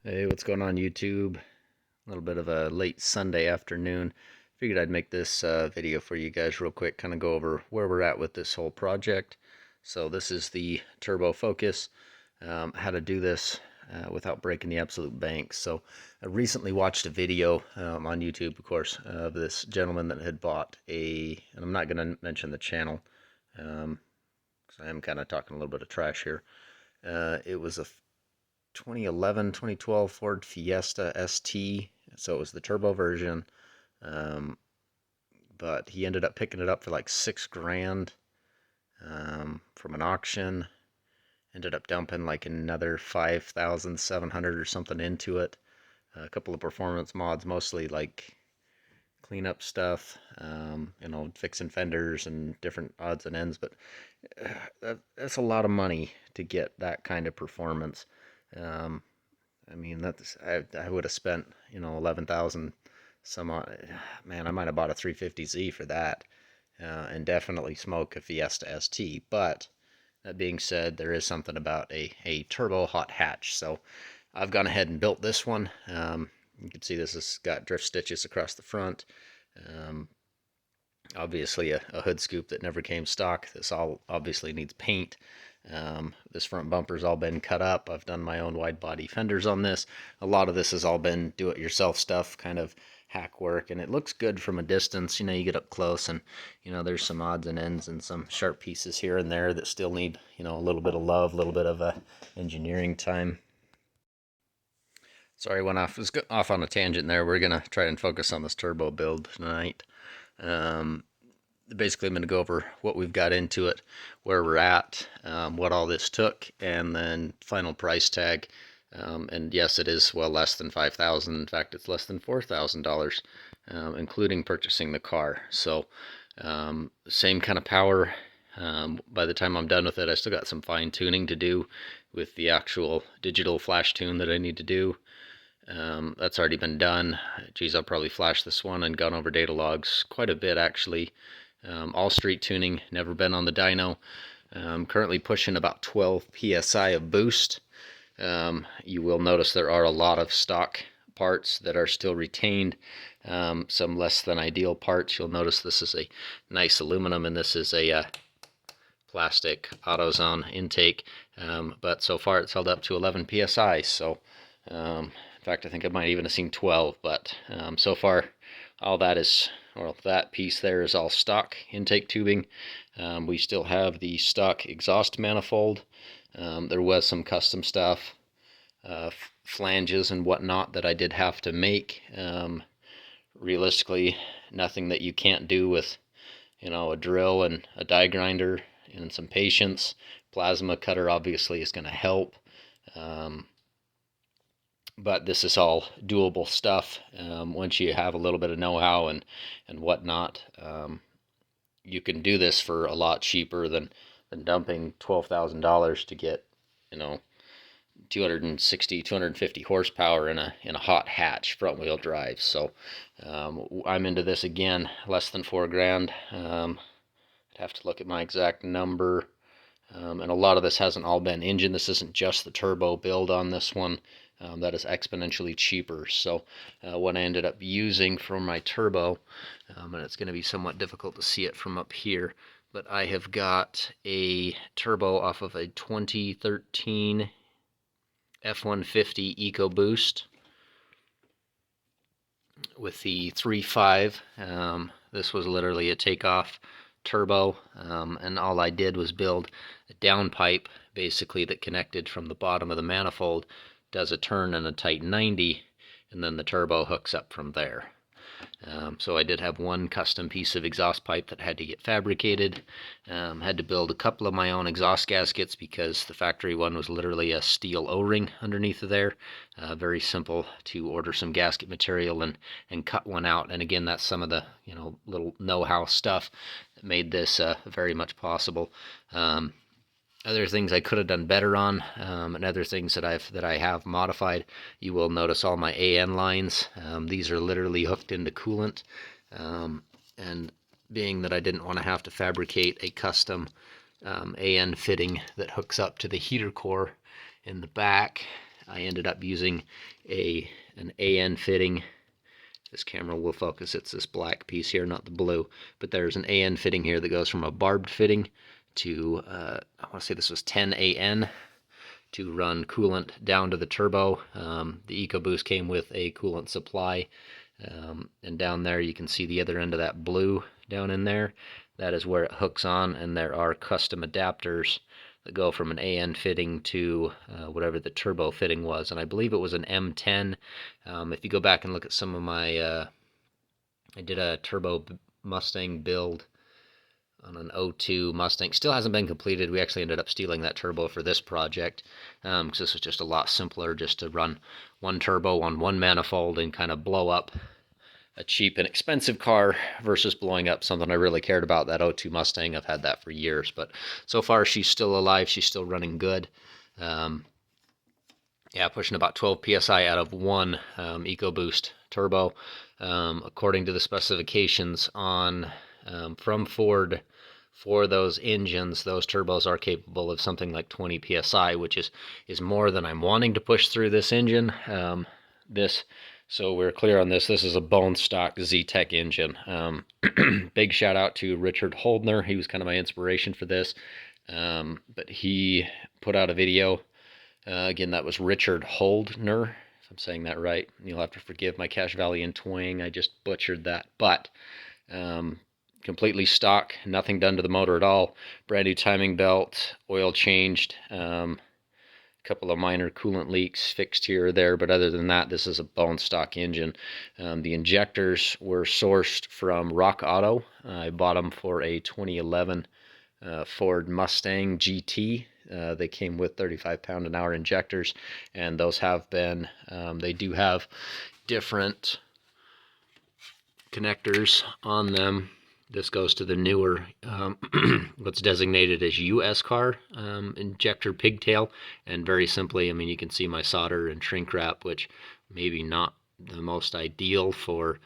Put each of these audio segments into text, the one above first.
Hey, what's going on YouTube? A little bit of a late Sunday afternoon. Figured I'd make this video for you guys real quick, kind of go over where we're at with this whole project. So this is the Turbo Focus, how to do this without breaking the absolute bank. So I recently watched a video on YouTube, of course, of this gentleman that had bought and I'm not going to mention the channel, because I am kind of talking a little bit of trash here. It was a 2011, 2012 Ford Fiesta ST. So it was the turbo version. Um, but he ended up picking it up for like $6,000 from an auction. Ended up dumping like another 5,700 or something into it. A couple of performance mods, mostly like cleanup stuff, fixing fenders and different odds and ends. But that's a lot of money to get that kind of performance. Um, I mean, I would have spent 11,000 some odd. Man, I might have bought a 350Z for that, and definitely smoke a Fiesta ST. But that being said, there is something about a turbo hot hatch. So I've gone ahead and built this one. You can see this has got drift stitches across the front. Um, Obviously a hood scoop that never came stock. This all obviously needs paint. This front bumper's all been cut up. I've done my own wide body fenders on this. A lot of this has all been do-it-yourself stuff, kind of hack work, and it looks good from a distance. You get up close and, there's some odds and ends and some sharp pieces here and there that still need, a little bit of love, a little bit of engineering time. Sorry, was off on a tangent there. We're going to try and focus on this turbo build tonight. Basically, I'm going to go over what we've got into it, where we're at, what all this took, and then final price tag. And yes, it is well less than $5,000. In fact, it's less than $4,000, including purchasing the car. So same kind of power. By the time I'm done with it, I still got some fine tuning to do with the actual digital flash tune that I need to do. That's already been done. Geez, I'll probably flash this one and gone over data logs quite a bit, actually. All street tuning, never been on the dyno. Currently pushing about 12 psi of boost. You will notice there are a lot of stock parts that are still retained, some less than ideal parts. You'll notice this is a nice aluminum and this is a plastic AutoZone intake, but so far it's held up to 11 psi. So in fact, I think I might even have seen 12, but so far all that is, or that piece there is all stock intake tubing. We still have the stock exhaust manifold. There was some custom stuff, flanges and whatnot that I did have to make. Realistically, nothing that you can't do with, a drill and a die grinder and some patience. Plasma cutter obviously is going to help. But this is all doable stuff. Once you have a little bit of know-how and whatnot, you can do this for a lot cheaper than dumping $12,000 to get 260, 250 horsepower in a hot hatch front wheel drive. So I'm into this again, less than $4,000. I'd have to look at my exact number. And a lot of this hasn't all been engine. This isn't just the turbo build on this one. That is exponentially cheaper. So what I ended up using for my turbo, and it's going to be somewhat difficult to see it from up here, but I have got a turbo off of a 2013 F-150 EcoBoost with the 3.5. This was literally a takeoff turbo, and all I did was build a downpipe basically that connected from the bottom of the manifold, does a turn and a tight 90, and then the turbo hooks up from there. So I did have one custom piece of exhaust pipe that had to get fabricated. Had to build a couple of my own exhaust gaskets because the factory one was literally a steel O-ring underneath of there. Very simple to order some gasket material and cut one out. And again, that's some of the little know-how stuff that made this very much possible. Other things I could have done better on, and other things that I have modified. You will notice all my AN lines. These are literally hooked into coolant, and being that I didn't want to have to fabricate a custom AN fitting that hooks up to the heater core in the back, I ended up using an AN fitting. This camera will focus, it's this black piece here, not the blue, but there's an AN fitting here that goes from a barbed fitting to, I want to say this was 10 AN to run coolant down to the turbo. The EcoBoost came with a coolant supply, and down there you can see the other end of that blue down in there. That is where it hooks on, and there are custom adapters that go from an AN fitting to whatever the turbo fitting was, and I believe it was an M10. If you go back and look at some of my, I did a turbo Mustang build on an 02 Mustang. Still hasn't been completed. We actually ended up stealing that turbo for this project, because this was just a lot simpler just to run one turbo on one manifold and kind of blow up a cheap and expensive car versus blowing up something I really cared about, that 02 Mustang. I've had that for years, but so far she's still alive. She's still running good. Yeah, pushing about 12 psi out of one EcoBoost turbo. According to the specifications on from Ford for those engines, those turbos are capable of something like 20 psi, which is more than I'm wanting to push through this engine. So we're clear on this. This is a bone stock zetec engine. Big shout out to Richard Holdner. He was kind of my inspiration for this. But he put out a video. Again, that was Richard Holdner, if I'm saying that right. You'll have to forgive my Cache Valley and twang. I just butchered that. But completely stock, nothing done to the motor at all. Brand new timing belt, oil changed. Couple of minor coolant leaks fixed here or there, but other than that, this is a bone stock engine. The injectors were sourced from Rock Auto. I bought them for a 2011 Ford Mustang GT. They came with 35 pound an hour injectors, and those have been, they do have different connectors on them. This goes to the newer, what's designated as US car injector pigtail. And very simply, I mean, you can see my solder and shrink wrap, which maybe not the most ideal for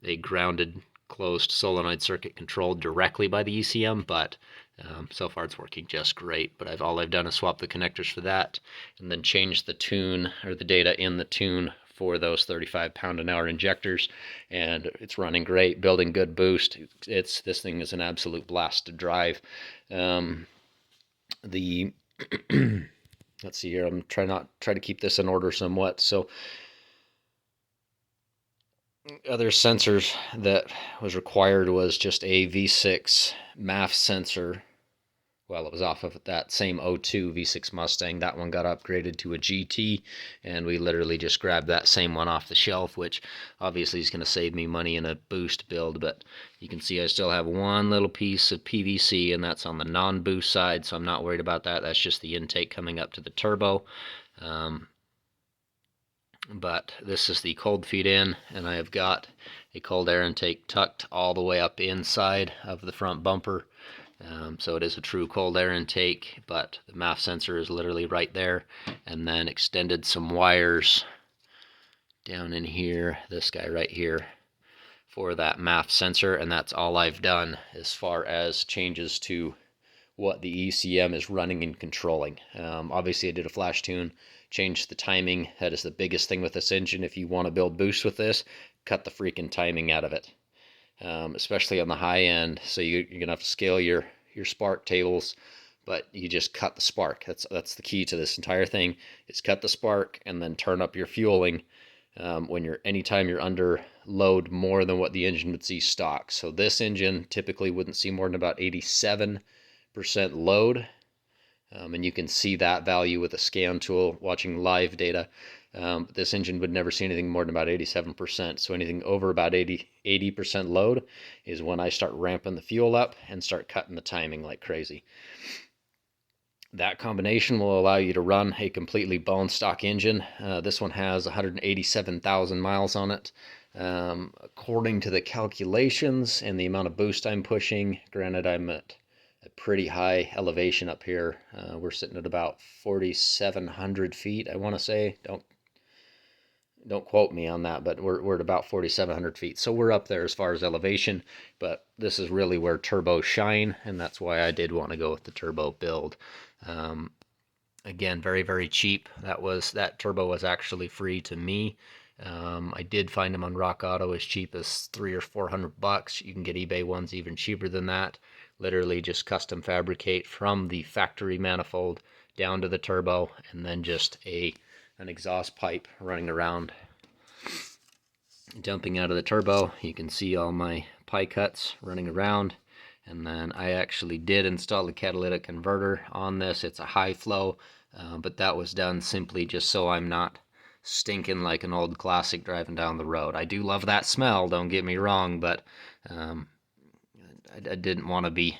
a grounded, closed solenoid circuit controlled directly by the ECM, but so far it's working just great. But all I've done is swap the connectors for that, and then change the tune, or the data in the tune, for those 35 pound an hour injectors, and it's running great, building good boost. This thing is an absolute blast to drive. Let's see here, I'm try to keep this in order somewhat. So other sensors that was required was just a V6 MAF sensor. Well, it was off of that same 02 V6 Mustang. That one got upgraded to a GT, and we literally just grabbed that same one off the shelf, which obviously is going to save me money in a boost build. But you can see I still have one little piece of PVC, and that's on the non-boost side, so I'm not worried about that. That's just the intake coming up to the turbo. But this is the cold feed in, and I have got a cold air intake tucked all the way up inside of the front bumper. So it is a true cold air intake, but the MAF sensor is literally right there, and then extended some wires down in here, this guy right here, for that MAF sensor, and that's all I've done as far as changes to what the ECM is running and controlling. Obviously I did a flash tune, changed the timing. That is the biggest thing with this engine. If you want to build boost with this, cut the freaking timing out of it. Especially on the high end, so you're gonna have to scale your spark tables, but you just cut the spark. That's the key to this entire thing, is cut the spark and then turn up your fueling anytime you're under load more than what the engine would see stock. So this engine typically wouldn't see more than about 87% load, and you can see that value with a scan tool watching live data. This engine would never see anything more than about 87%. So anything over about 80% load is when I start ramping the fuel up and start cutting the timing like crazy. That combination will allow you to run a completely bone stock engine. This one has 187,000 miles on it. According to the calculations and the amount of boost I'm pushing, granted I'm at a pretty high elevation up here. We're sitting at about 4,700 feet, I want to say. Don't quote me on that, but we're at about 4,700 feet. So we're up there as far as elevation, but this is really where turbos shine, and that's why I did want to go with the turbo build. Again, very, very cheap. That turbo was actually free to me. I did find them on Rock Auto as cheap as $300 or $400. You can get eBay ones even cheaper than that. Literally just custom fabricate from the factory manifold down to the turbo, and then just an exhaust pipe running around. Dumping out of the turbo, you can see all my pie cuts running around. And then I actually did install a catalytic converter on this. It's a high flow, but that was done simply just so I'm not stinking like an old classic driving down the road. I do love that smell, don't get me wrong, but I didn't want to be,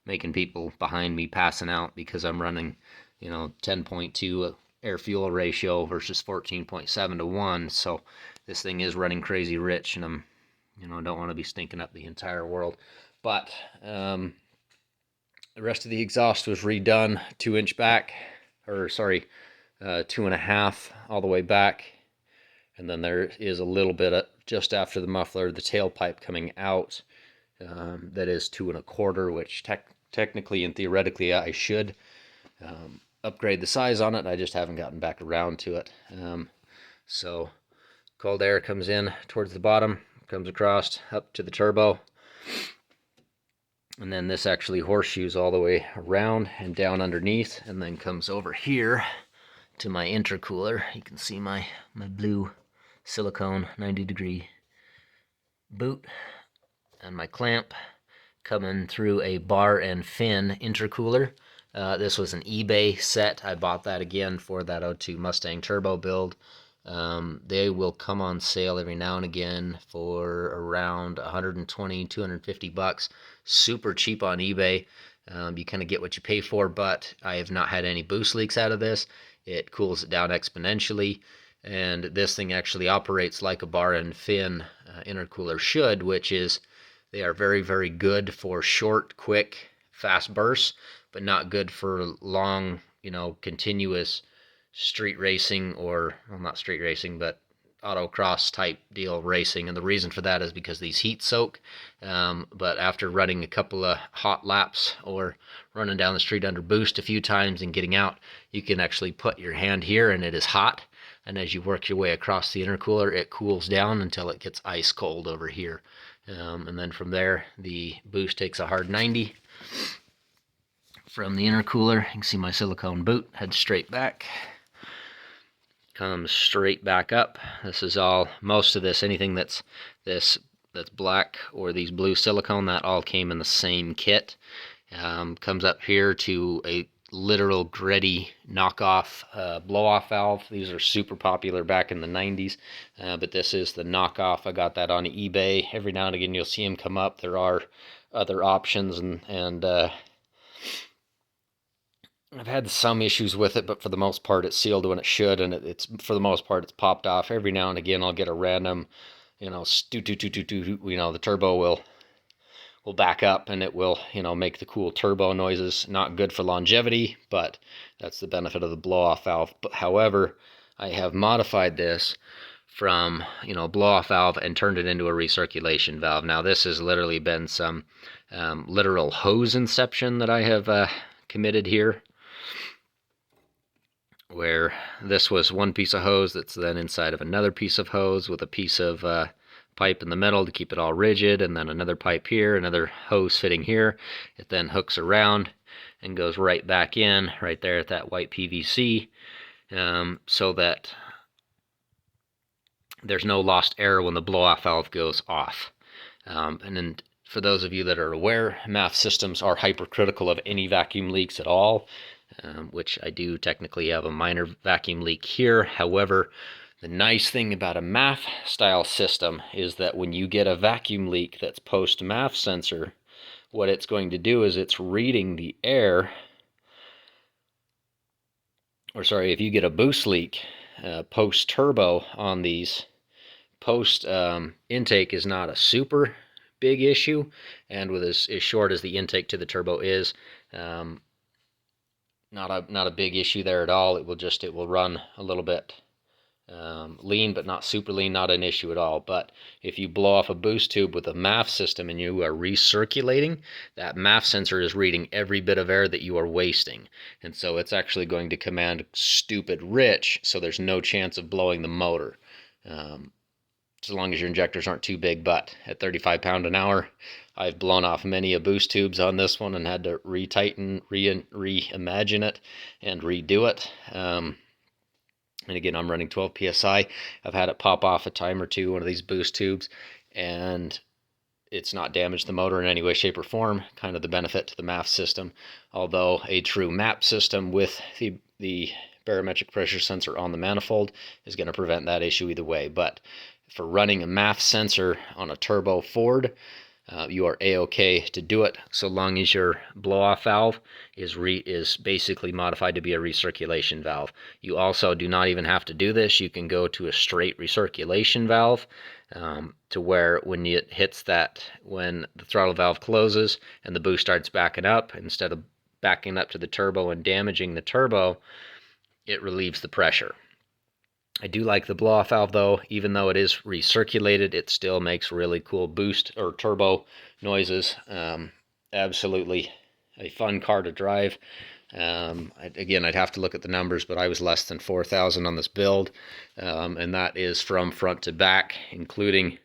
making people behind me passing out because I'm running, 10.2 air fuel ratio versus 14.7 to 1. So this thing is running crazy rich, and I'm, don't want to be stinking up the entire world. But the rest of the exhaust was redone 2-inch back, 2.5 all the way back. And then there is a little bit of, just after the muffler, the tailpipe coming out. That is 2.25, which technically and theoretically I should upgrade the size on it. I just haven't gotten back around to it. So cold air comes in towards the bottom, comes across up to the turbo. And then this actually horseshoes all the way around and down underneath, and then comes over here to my intercooler. You can see my blue silicone 90-degree boot and my clamp coming through a bar and fin intercooler. This was an eBay set. I bought that again for that 02 Mustang turbo build. They will come on sale every now and again for around $120, $250. Super cheap on eBay. You kind of get what you pay for, but I have not had any boost leaks out of this. It cools it down exponentially, and this thing actually operates like a bar and fin intercooler should, which is they are very, very good for short, quick, fast bursts, but not good for long, continuous street racing, or, well, not street racing, but autocross type deal racing. And the reason for that is because these heat soak, but after running a couple of hot laps or running down the street under boost a few times and getting out, you can actually put your hand here and it is hot, and as you work your way across the intercooler, it cools down until it gets ice cold over here. And then from there, the boost takes a hard 90 from the intercooler. You can see my silicone boot heads straight back, comes straight back up. This is all, most of this, anything that's black or these blue silicone, that all came in the same kit. Comes up here to a literal gritty knockoff blow-off valve. These are super popular back in the 90s, but this is the knockoff. I got that on eBay. Every now and again you'll see them come up. There are other options, and I've had some issues with it, but for the most part it's sealed when it should, and it's for the most part it's popped off. Every now and again I'll get a random, the turbo will back up and it will, make the cool turbo noises. Not good for longevity, but that's the benefit of the blow-off valve. But however, I have modified this from, blow-off valve and turned it into a recirculation valve. Now this has literally been some literal hose inception that I have committed here, where this was one piece of hose that's then inside of another piece of hose with a piece of pipe in the middle to keep it all rigid, and then another pipe here, another hose fitting here. It then hooks around and goes right back in right there at that white PVC, so that there's no lost air when the blow-off valve goes off. And then for those of you that are aware, MAF systems are hypercritical of any vacuum leaks at all, which I do technically have a minor vacuum leak here. However, the nice thing about a MAF style system is that when you get a vacuum leak that's post MAF sensor, what it's going to do is it's reading the air, or sorry, if you get a boost leak post turbo on these, post intake is not a super big issue, and with as short as the intake to the turbo is, not a big issue there at all. It will run a little bit lean, but not super lean, not an issue at all. But if you blow off a boost tube with a MAF system and you are recirculating, that MAF sensor is reading every bit of air that you are wasting. And so it's actually going to command stupid rich, so there's no chance of blowing the motor. As long as your injectors aren't too big. But at 35 pound an hour, I've blown off many a boost tubes on this one and had to retighten, reimagine it, and redo it. And again, I'm running 12 psi. I've had it pop off a time or two, one of these boost tubes, and it's not damaged the motor in any way, shape, or form. Kind of the benefit to the MAF system. Although a true MAP system with the barometric pressure sensor on the manifold is going to prevent that issue either way. But for running a MAF sensor on a turbo Ford, you are a-okay to do it, so long as your blow-off valve is basically modified to be a recirculation valve. You also do not even have to do this. You can go to a straight recirculation valve, to where when it hits that, when the throttle valve closes and the boost starts backing up, instead of backing up to the turbo and damaging the turbo, it relieves the pressure. I do like the blow-off valve though. Even though it is recirculated, it still makes really cool boost or turbo noises. Absolutely a fun car to drive. Again, I'd have to look at the numbers, but I was less than 4,000 on this build, and that is from front to back, including,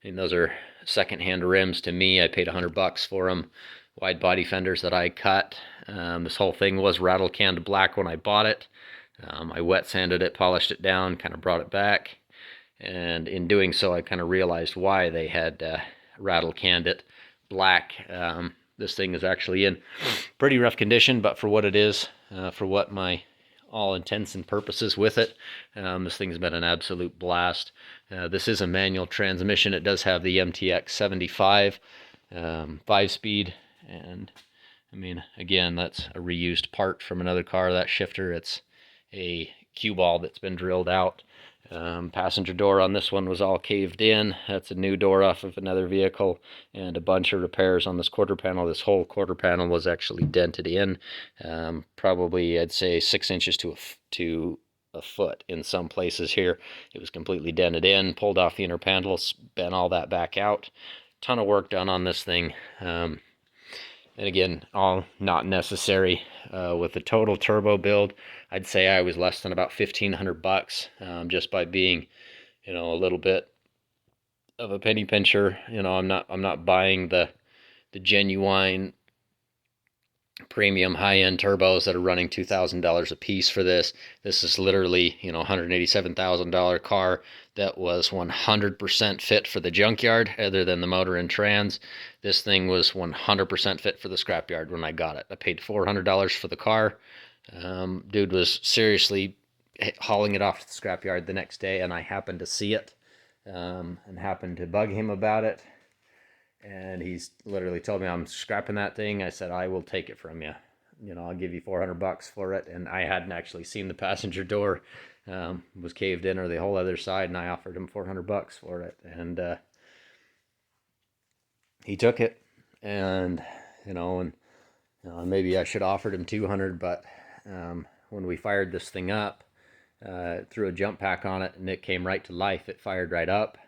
and those are second-hand rims to me. I paid $100 for them. Wide body fenders that I cut. This whole thing was rattle canned black when I bought it. I wet sanded it, polished it down, kind of brought it back, and in doing so I kind of realized why they had rattle canned it black. This thing is actually in pretty rough condition, but for what it is, for what my all intents and purposes with it, this thing's been an absolute blast. This is a manual transmission. It does have the MTX 75 5-speed, and I mean, again, that's a reused part from another car. That shifter, it's a cue ball that's been drilled out. Passenger door on this one was all caved in. That's a new door off of another vehicle, and a bunch of repairs on this quarter panel. This whole quarter panel was actually dented in, probably I'd say 6 inches to a foot in some places here. It was completely dented in, pulled off the inner panels, bent all that back out. Ton of work done on this thing. And again, all not necessary. With the total turbo build, I'd say I was less than about $1,500, just by being, a little bit of a penny pincher. I'm not buying the genuine premium high-end turbos that are running $2,000 a piece for this. This is literally, $187,000 car that was 100% fit for the junkyard, other than the motor and trans. This thing was 100% fit for the scrapyard when I got it. I paid $400 for the car. Dude was seriously hauling it off to the scrapyard the next day, and I happened to see it, and happened to bug him about it. And he's literally told me, I'm scrapping that thing. I said, I will take it from you. I'll give you $400 for it. And I hadn't actually seen the passenger door was caved in, or the whole other side, and I offered him $400 for it. And he took it. And maybe I should have offered him $200, but when we fired this thing up, threw a jump pack on it, and it came right to life. It fired right up.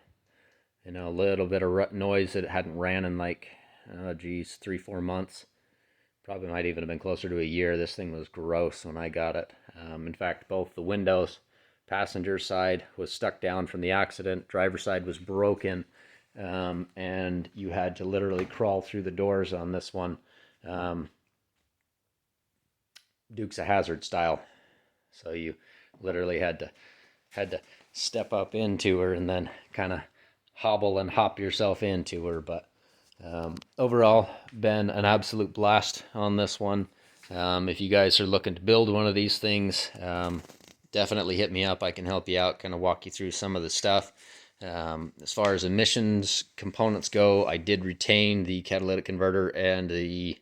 A little bit of noise that it hadn't ran in like, 3-4 months. Probably might even have been closer to a year. This thing was gross when I got it. In fact, both the windows, passenger side was stuck down from the accident, driver side was broken, and you had to literally crawl through the doors on this one, Dukes of Hazzard style. So you literally had to step up into her and then kind of hobble and hop yourself into her. But overall, been an absolute blast on this one. If you guys are looking to build one of these things, definitely hit me up. I can help you out, kind of walk you through some of the stuff. As far as emissions components go, I did retain the catalytic converter and the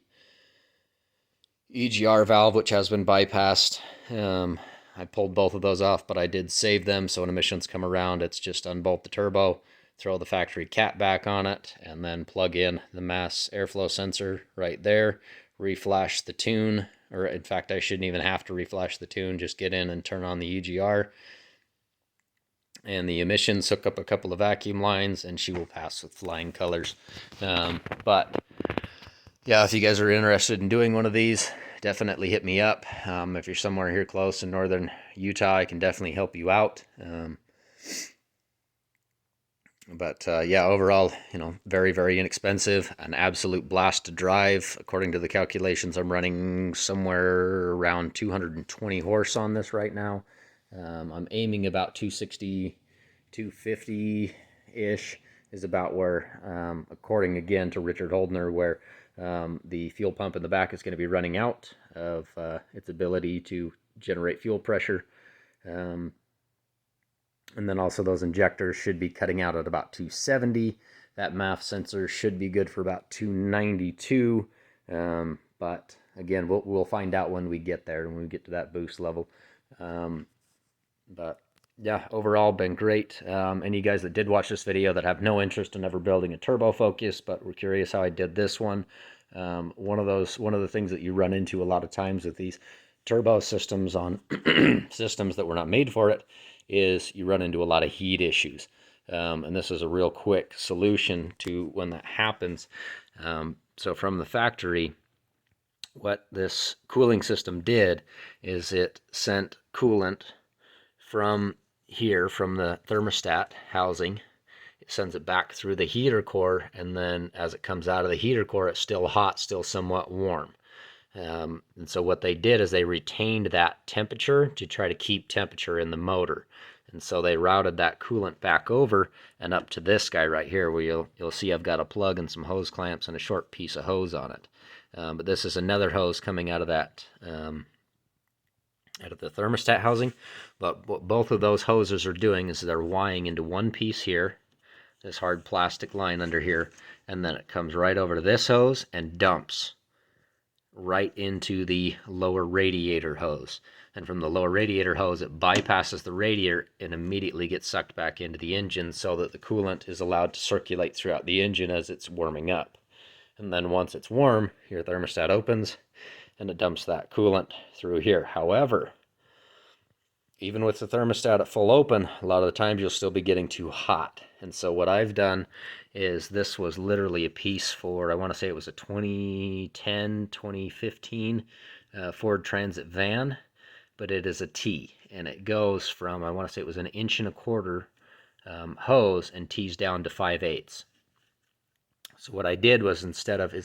EGR valve, which has been bypassed. I pulled both of those off, but I did save them, so when emissions come around, it's just unbolt the turbo, throw the factory cap back on it, and then plug in the mass airflow sensor right there, reflash the tune, or in fact I shouldn't even have to reflash the tune, just get in and turn on the EGR, and the emissions, hook up a couple of vacuum lines, and she will pass with flying colors. But yeah, if you guys are interested in doing one of these, definitely hit me up. If you're somewhere here close in northern Utah, I can definitely help you out. But yeah, overall, very, very inexpensive, an absolute blast to drive. According to the calculations, I'm running somewhere around 220 horse on this right now. I'm aiming about 260, 250-ish is about where, according again to Richard Holdner, where the fuel pump in the back is going to be running out of its ability to generate fuel pressure. And then also those injectors should be cutting out at about 270. That MAF sensor should be good for about 292. But again, we'll find out when we get there, when we get to that boost level. But yeah, overall been great. Any of you guys that did watch this video that have no interest in ever building a turbo Focus, but were curious how I did this one, one of the things that you run into a lot of times with these turbo systems on systems that were not made for it is you run into a lot of heat issues. And this is a real quick solution to when that happens. So from the factory, what this cooling system did is it sent coolant from here, from the thermostat housing. It sends it back through the heater core, and then as it comes out of the heater core, it's still hot, still somewhat warm. And so what they did is they retained that temperature to try to keep temperature in the motor. And so they routed that coolant back over and up to this guy right here, where you'll see I've got a plug and some hose clamps and a short piece of hose on it. But this is another hose coming out of that out of the thermostat housing. But what both of those hoses are doing is they're wiring into one piece here, this hard plastic line under here, and then it comes right over to this hose and dumps right into the lower radiator hose. And from the lower radiator hose, it bypasses the radiator and immediately gets sucked back into the engine so that the coolant is allowed to circulate throughout the engine as it's warming up. And then once it's warm, your thermostat opens and it dumps that coolant through here. However, even with the thermostat at full open, a lot of the times you'll still be getting too hot. And so what I've done is, this was literally a piece for, I want to say it was a 2010, 2015 Ford Transit van, but it is a T, and it goes from, I want to say it was an 1.25 inch hose and tees down to 5/8. So what I did was,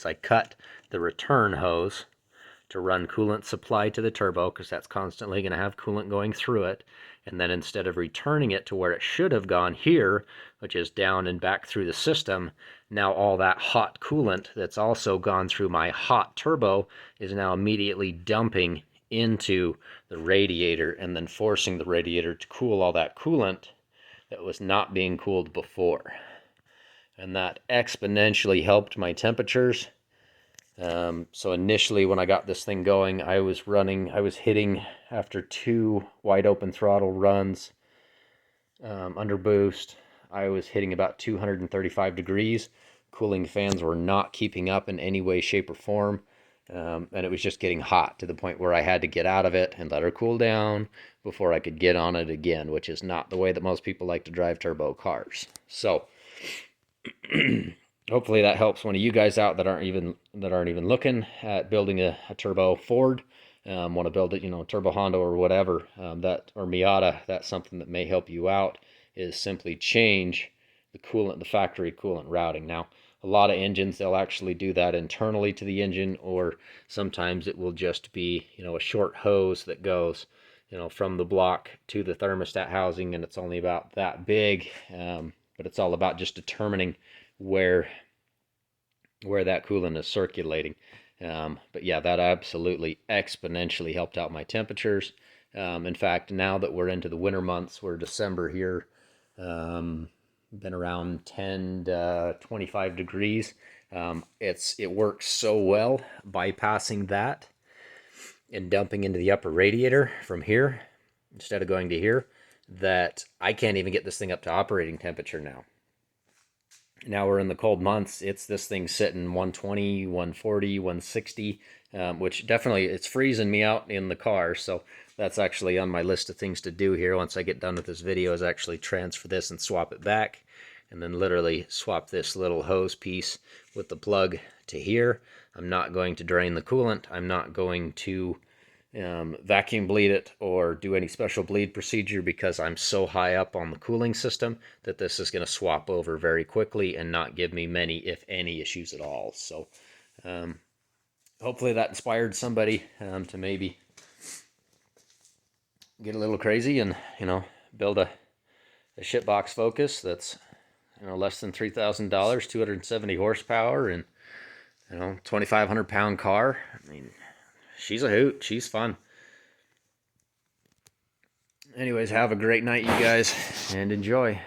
I cut the return hose to run coolant supply to the turbo, because that's constantly going to have coolant going through it. And then instead of returning it to where it should have gone here, which is down and back through the system, now all that hot coolant that's also gone through my hot turbo is now immediately dumping into the radiator and then forcing the radiator to cool all that coolant that was not being cooled before. And that exponentially helped my temperatures. So initially when I got this thing going, I was hitting, after 2 wide open throttle runs under boost, I was hitting about 235 degrees. Cooling fans were not keeping up in any way, shape, or form. And it was just getting hot to the point where I had to get out of it and let her cool down before I could get on it again, which is not the way that most people like to drive turbo cars. So hopefully that helps one of you guys out that aren't even looking at building a turbo Ford, want to build it, turbo Honda or whatever, or Miata. That's something that may help you out, is simply change the coolant, the factory coolant routing. Now, a lot of engines, they'll actually do that internally to the engine, or sometimes it will just be, a short hose that goes, from the block to the thermostat housing, and it's only about that big. But it's all about just determining where that coolant is circulating. But yeah, that absolutely exponentially helped out my temperatures. In fact, now that we're into the winter months, we're December here, been around 10 to 25 degrees. It works so well bypassing that and dumping into the upper radiator from here instead of going to here, that I can't even get this thing up to operating temperature now. Now we're in the cold months. It's this thing sitting 120, 140, 160, which definitely, it's freezing me out in the car. So that's actually on my list of things to do here once I get done with this video, is actually transfer this and swap it back. And then literally swap this little hose piece with the plug to here. I'm not going to drain the coolant. I'm not going to vacuum bleed it or do any special bleed procedure, because I'm so high up on the cooling system that this is going to swap over very quickly and not give me many, if any, issues at all. So hopefully that inspired somebody to maybe get a little crazy and, build a shitbox Focus that's, less than $3,000, 270 horsepower, and 2,500 pound car. I mean, she's a hoot. She's fun. Anyways, have a great night, you guys, and enjoy.